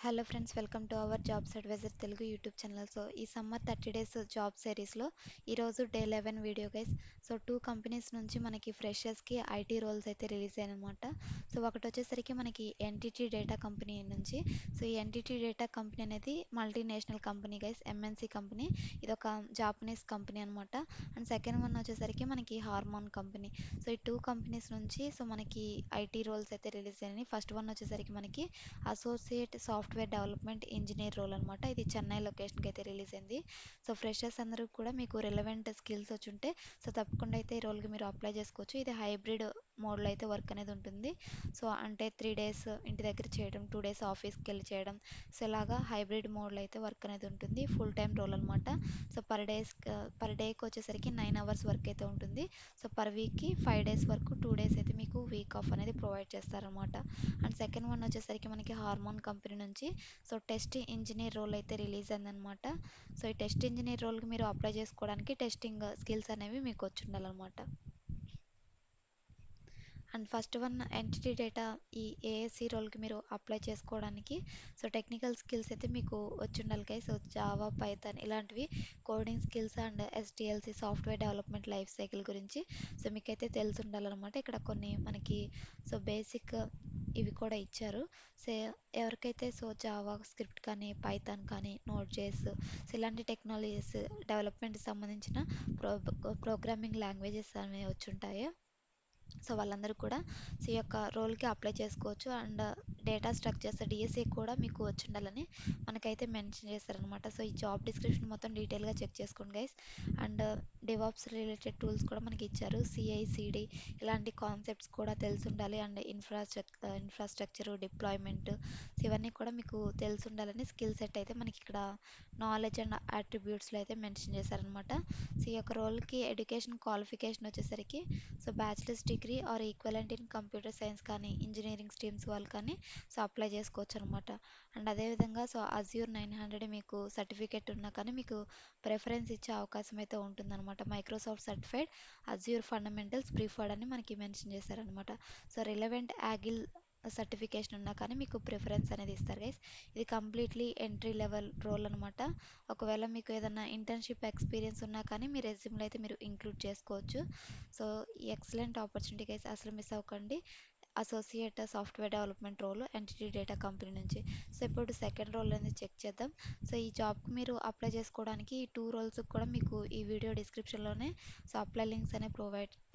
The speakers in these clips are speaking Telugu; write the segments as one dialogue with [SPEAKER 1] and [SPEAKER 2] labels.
[SPEAKER 1] Hello friends, welcome to our jobs advisor Telugu YouTube channel. So ఈ సమ్మర్ 30 డేస్ జాబ్ సిరీస్లో ఈరోజు day 11 video guys. So 2 companies నుంచి మనకి ఫ్రెషర్స్కి ఐటీ రోల్స్ అయితే రిలీజ్ అయ్యాయన్నమాట. సో ఒకటి వచ్చేసరికి మనకి ఎన్టీటీ డేటా కంపెనీ నుంచి. సో ఈ ఎన్టీటీ డేటా కంపెనీ అనేది multinational company guys, MNC company. ఇది ఒక జాపనీస్ కంపెనీ అనమాట. అండ్ సెకండ్ వన్ వచ్చేసరికి మనకి హార్మోన్ కంపెనీ. సో ఈ 2 కంపెనీస్ నుంచి సో మనకి ఐటీ రోల్స్ అయితే రిలీజ్ అయ్యాయి. ఫస్ట్ వన్ వచ్చేసరికి మనకి associate software development engineer role అనమాట. ఇది చెన్నై లొకేషన్కి అయితే రిలీజ్ అయింది. సో ఫ్రెషర్స్ అందరూ కూడా మీకు రిలవెంట్ స్కిల్స్ వచ్చి ఉంటే సో తప్పకుండా అయితే ఈ రోల్కి మీరు అప్లై చేసుకోవచ్చు. ఇది హైబ్రిడ్ మోడ్లో అయితే వర్క్ అనేది ఉంటుంది. సో అంటే 3 డేస్ ఇంటి దగ్గర చేయడం, 2 డేస్ ఆఫీస్కి వెళ్ళి చేయడం. సో ఇలాగా హైబ్రిడ్ మోడ్లో అయితే వర్క్ అనేది ఉంటుంది. ఫుల్ టైం రోల్ అనమాట. సో పర్ డేకి వచ్చేసరికి 9 అవర్స్ వర్క్ అయితే ఉంటుంది. సో పర్ వీక్కి 5 డేస్ వరకు 2 డేస్ అయితే మీకు వీక్ ఆఫ్ అనేది ప్రొవైడ్ చేస్తారనమాట. అండ్ సెకండ్ వన్ వచ్చేసరికి మనకి హార్మోన్ కంపెనీ నుంచి సో టెస్ట్ ఇంజనీర్ రోల్ అయితే రిలీజ్ అయిందనమాట. సో ఈ టెస్ట్ ఇంజనీర్ రోల్కి మీరు అప్లై చేసుకోవడానికి టెస్టింగ్ స్కిల్స్ అనేవి మీకు వచ్చి ఉండాలన్నమాట. And first one entity data ఈ ఏఎస్సి రోల్కి మీరు అప్లై చేసుకోవడానికి సో టెక్నికల్ స్కిల్స్ అయితే మీకు వచ్చి ఉండాలి గైస్. సో జావా, పైథాన్ ఇలాంటివి coding skills and SDLC software development life cycle గురించి సో మీకైతే తెలిసి ఉండాలన్నమాట. ఇక్కడ కొన్ని మనకి సో బేసిక్ ఇవి కూడా ఇచ్చారు. సో ఎవరికైతే సో జావా స్క్రిప్ట్ కానీ, పైథాన్ కానీ, నోట్ జేస్ సో ఇలాంటి టెక్నాలజీస్ డెవలప్మెంట్కి సంబంధించిన ప్రోగ్రామింగ్ లాంగ్వేజెస్ అనేవి వచ్చి ఉంటాయో సో వాళ్ళందరూ కూడా సో ఈ యొక్క రోల్కి అప్లై చేసుకోవచ్చు. అండ్ డేటా స్ట్రక్చర్స్ డిఎస్సి కూడా మీకు వచ్చి ఉండాలని మనకైతే మెన్షన్ చేస్తారనమాట. సో ఈ జాబ్ డిస్క్రిప్షన్ మొత్తం డీటెయిల్గా చెక్ చేసుకోండి guys. And DevOps related tools కూడా మనకి ఇచ్చారు. సిఐసిడి ఇలాంటి కాన్సెప్ట్స్ కూడా తెలిసి ఉండాలి. అండ్ ఇన్ఫ్రాస్ట్రక్చర్ డిప్లాయ్మెంట్ సో ఇవన్నీ కూడా మీకు తెలిసి ఉండాలని స్కిల్ సెట్ అయితే మనకి ఇక్కడ నాలెడ్జ్ అండ్ అట్రిబ్యూట్స్లో అయితే మెన్షన్ చేశారనమాట. సో ఈ యొక్క రోల్కి ఎడ్యుకేషన్ క్వాలిఫికేషన్ వచ్చేసరికి so bachelors degree or equivalent in computer science కానీ, ఇంజనీరింగ్ స్ట్రీమ్స్ వాళ్ళు కానీ సో అప్లై చేసుకోవచ్చు అనమాట. అండ్ అదేవిధంగా సో అజ్యూర్ 900 మీకు సర్టిఫికేట్ ఉన్నా కానీ మీకు ప్రిఫరెన్స్ ఇచ్చే అవకాశం అయితే ఉంటుందన్నమాట. Microsoft certified Azure fundamentals preferred అని మనకి మెన్షన్ చేశారనమాట. సో రిలవెంట్ యాగిల్ సర్టిఫికేషన్ ఉన్నా కానీ మీకు ప్రిఫరెన్స్ అనేది ఇస్తారు గైస్. ఇది కంప్లీట్లీ ఎంట్రీ లెవెల్ రోల్ అనమాట. ఒకవేళ మీకు ఏదైనా ఇంటర్న్షిప్ ఎక్స్పీరియన్స్ ఉన్నా కానీ మీ రెజ్యూమ్లో అయితే మీరు ఇంక్లూడ్ చేసుకోవచ్చు. సో ఎక్సలెంట్ ఆపర్చునిటీ గైస్, అసలు మిస్ అవ్వకండి. Associate software development role NTT data company నుంచి. సో ఇప్పుడు సెకండ్ రోల్ అనేది చెక్ చేద్దాం. సో ఈ జాబ్కి మీరు అప్లై చేసుకోవడానికి ఈ 2 రోల్స్కి కూడా మీకు ఈ వీడియో డిస్క్రిప్షన్లోనే సో అప్లై లింక్స్ అనేవి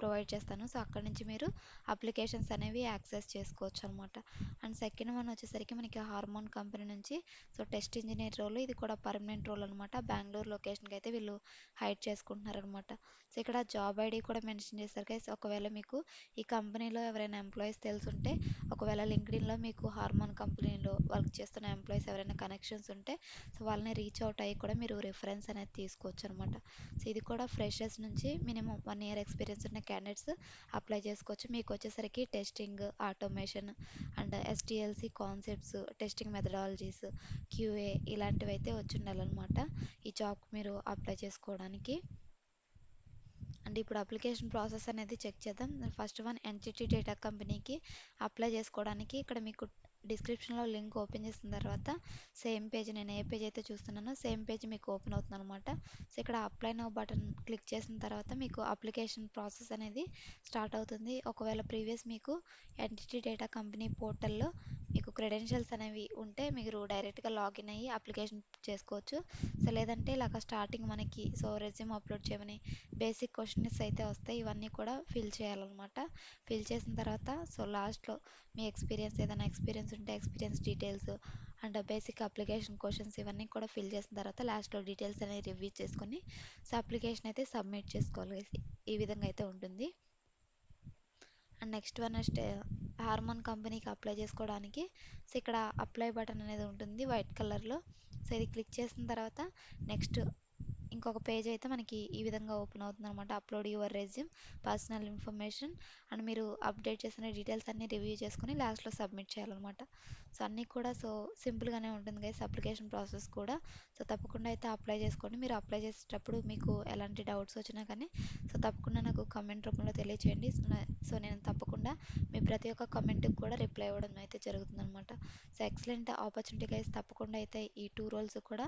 [SPEAKER 1] ప్రొవైడ్ చేస్తాను. సో అక్కడ నుంచి మీరు అప్లికేషన్స్ అనేవి యాక్సెస్ చేసుకోవచ్చు అనమాట. అండ్ సెకండ్ వన్ వచ్చేసరికి మనకి హార్మోన్ కంపెనీ నుంచి సో టెస్ట్ ఇంజనీర్ రోల్. ఇది కూడా పర్మనెంట్ రోల్ అనమాట. బెంగళూరు లొకేషన్కి అయితే వీళ్ళు హైడ్ చేసుకుంటున్నారనమాట. సో ఇక్కడ జాబ్ ఐడి కూడా మెన్షన్ చేస్తారు గైస్. ఒకవేళ మీకు ఈ కంపెనీలో ఎవరైనా ఎంప్లాయీస్ తెలుసుంటే, ఒకవేళ లింక్డ్ఇన్లో మీకు హార్మోన్ కంపెనీలో వర్క్ చేస్తున్న ఎంప్లాయీస్ ఎవరైనా కనెక్షన్స్ ఉంటే సో వాళ్ళని రీచ్ అవుట్ అయ్యి కూడా మీరు రిఫరెన్స్ అనేది తీసుకోవచ్చు అనమాట. సో ఇది కూడా ఫ్రెషర్స్ నుంచి మినిమం 1 year ఎక్స్పీరియన్స్ ఉన్న క్యాండిడేట్స్ అప్లై చేసుకోవచ్చు. మీకు వచ్చేసరికి testing, automation and SDLC concepts, testing methodologies, QA ఇలాంటివి అయితే వచ్చి ఉండాలన్నమాట ఈ జాబ్కి మీరు అప్లై చేసుకోవడానికి. అండ్ ఇప్పుడు అప్లికేషన్ ప్రాసెస్ అనేది చెక్ చేద్దాం. ఫస్ట్ వన్ ఎన్టీటీ డేటా కంపెనీకి అప్లై చేసుకోవడానికి ఇక్కడ మీకు డిస్క్రిప్షన్లో లింక్ ఓపెన్ చేసిన తర్వాత సేమ్ పేజ్, నేను ఏ పేజ్ అయితే చూస్తున్నానో సేమ్ పేజ్ మీకు ఓపెన్ అవుతుంది అనమాట. సో ఇక్కడ అప్లై నౌ బటన్ క్లిక్ చేసిన తర్వాత మీకు అప్లికేషన్ ప్రాసెస్ అనేది స్టార్ట్ అవుతుంది. ఒకవేళ ప్రీవియస్ మీకు ఎన్టీటీ డేటా కంపెనీ పోర్టల్లో మీకు క్రెడెన్షియల్స్ అనేవి ఉంటే మీరు డైరెక్ట్గా లాగిన్ అయ్యి అప్లికేషన్ చేసుకోవచ్చు. సో లేదంటే ఇలాగ స్టార్టింగ్ మనకి సో రెజ్యూమ్ అప్లోడ్ చేయమని బేసిక్ క్వశ్చన్స్ అయితే వస్తాయి. ఇవన్నీ కూడా ఫిల్ చేయాలన్నమాట. ఫిల్ చేసిన తర్వాత సో లాస్ట్లో మీ ఏదైనా ఎక్స్పీరియన్స్ ఉంటే experience details and basic application questions ఇవన్నీ కూడా ఫిల్ చేసిన తర్వాత లాస్ట్లో డీటెయిల్స్ అనేవి రివ్యూ చేసుకొని సో అప్లికేషన్ అయితే సబ్మిట్ చేసుకోవాలి. ఈ విధంగా అయితే ఉంటుంది. అండ్ నెక్స్ట్ వన్ హార్మోన్ కంపెనీకి అప్లై చేసుకోవడానికి సో ఇక్కడ అప్లై బటన్ అనేది ఉంటుంది వైట్ కలర్లో. సో ఇది క్లిక్ చేసిన తర్వాత నెక్స్ట్ ఇంకొక పేజ్ అయితే మనకి ఈ విధంగా ఓపెన్ అవుతుంది అనమాట. Upload your resume, personal information and మీరు అప్డేట్ చేసిన డీటెయిల్స్ అన్ని రివ్యూ చేసుకుని లాస్ట్లో సబ్మిట్ చేయాలన్నమాట. సో అన్నీ కూడా సో సింపుల్గానే ఉంటుంది గైస్ అప్లికేషన్ ప్రాసెస్ కూడా. సో తప్పకుండా అయితే అప్లై చేసుకోండి. మీరు అప్లై చేసేటప్పుడు మీకు ఎలాంటి డౌట్స్ వచ్చినా కానీ సో తప్పకుండా నాకు కమెంట్ రూపంలో తెలియచేయండి. సో నేను తప్పకుండా మీ ప్రతి ఒక్క కమెంట్కి కూడా రిప్లై ఇవ్వడం అయితే జరుగుతుందనమాట. So excellent opportunity guys. తప్పకుండా అయితే ఈ 2 రోల్స్ కూడా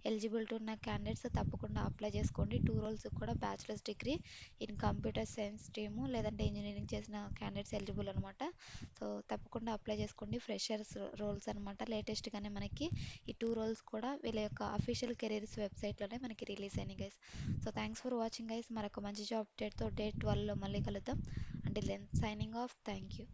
[SPEAKER 1] ఎలిజిబిలిటీ ఉన్న క్యాండిడేట్స్ తప్పకుండా అప్లై చేసుకోండి. 2 రోల్స్ కూడా bachelors degree in computer science stream లేదంటే ఇంజనీరింగ్ చేసిన క్యాండిడేట్స్ ఎలిజిబుల్ అనమాట. సో తప్పకుండా అప్లై చేసుకోండి. ఫ్రెషర్స్ రోల్స్ అనమాట. లేటెస్ట్గానే మనకి ఈ 2 రోల్స్ కూడా వీళ్ళ యొక్క అఫీషియల్ కెరీర్స్ వెబ్సైట్లోనే మనకి రిలీజ్ అయినాయి guys. So thanks for watching guys. మరొక మంచి జాబ్ అప్డేట్తో డే 12లో మళ్ళీ కలుద్దాం. Until then signing off. Thank you.